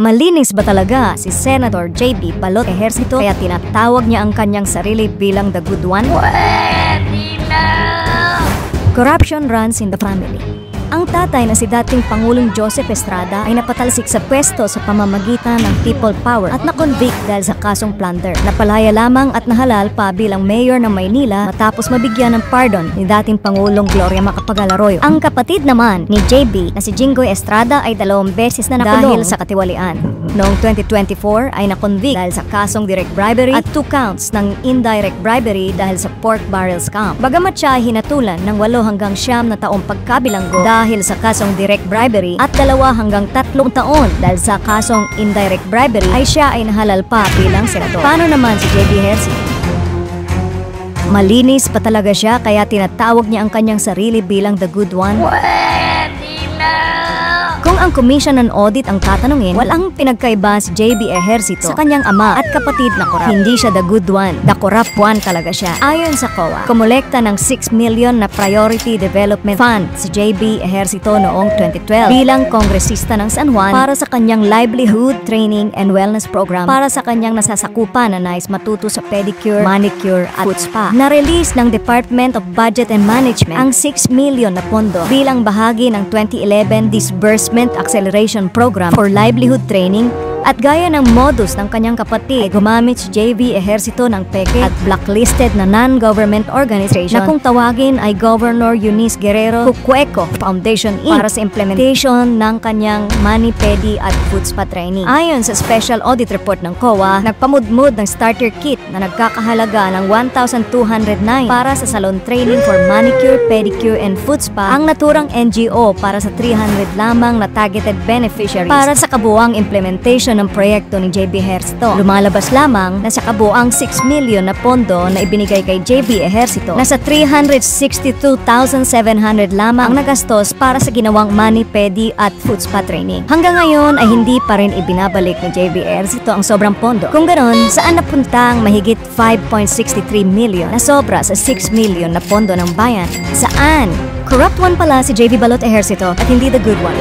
Malinis ba talaga si Senator J.B. Balot Ejercito kaya tinatawag niya ang kanyang sarili bilang the good one? Pwede na! Corruption runs in the family. Ang tatay na si dating Pangulong Joseph Estrada ay napatalsik sa pwesto sa pamamagitan ng people power at na-convict dahil sa kasong plunder. Napalaya lamang at nahalal pa bilang mayor ng Maynila matapos mabigyan ng pardon ni dating Pangulong Gloria Macapagal Arroyo. Ang kapatid naman ni JB na si Jinggoy Estrada ay 2 beses na nakulong dahil sa katiwalian. Noong 2024 ay na-convict dahil sa kasong direct bribery at 2 counts ng indirect bribery dahil sa pork barrel scam. Bagamat siya ay hinatulan ng 8 hanggang 9 na taong pagkabilanggo dahil sa kasong direct bribery at 2 hanggang 3 taon dahil sa kasong indirect bribery ay siya ay nahalal pa bilang senador. Paano naman si JB Ejercito? Malinis pa talaga siya kaya tinatawag niya ang kanyang sarili bilang the good one? Pwede na! Kung ang Commission on Audit ang tatanungin, walang pinagkaiba si JB Ejercito sa kanyang ama at kapatid na korap. Hindi siya the good one, the corrupt one talaga siya. Ayon sa COA, kumolekta ng 6 million na Priority Development Fund si JB Ejercito noong 2012 bilang kongresista ng San Juan para sa kanyang livelihood training and wellness program para sa kanyang nasasakupan na nais matuto sa pedicure, manicure at foot spa. Na-release ng Department of Budget and Management ang 6 million na pondo bilang bahagi ng 2011 Disbursement Acceleration Program for Livelihood Training at gaya ng modus ng kanyang kapatid, gumamit si JB Ejercito ng peke at blacklisted na non-government organization na kung tawagin ay Governor Eunice Guerrero Cueco Foundation Inc. para sa implementation ng kanyang Mani Pedi at Food Spa training. Ayon sa Special Audit Report ng COA, nagpamudmud ng starter kit na nagkakahalaga ng 1,209 para sa salon training for manicure, pedicure, and food spa ang naturang NGO para sa 300 lamang na targeted beneficiaries para sa kabuuang implementation ng proyekto ni JB Ejercito. Lumalabas lamang na sa kabuang 6 million na pondo na ibinigay kay JB Ejercito, nasa 362,700 lamang ang nagastos para sa ginawang Mani Pedi at Food Spa training. Hanggang ngayon ay hindi pa rin ibinabalik ni JB Ejercito ang sobrang pondo. Kung ganon, saan napunta ang mahigit 5.63 million na sobra sa 6 million na pondo ng bayan? Saan? Corrupt one pala si JB Balot Ejercito at hindi the good one.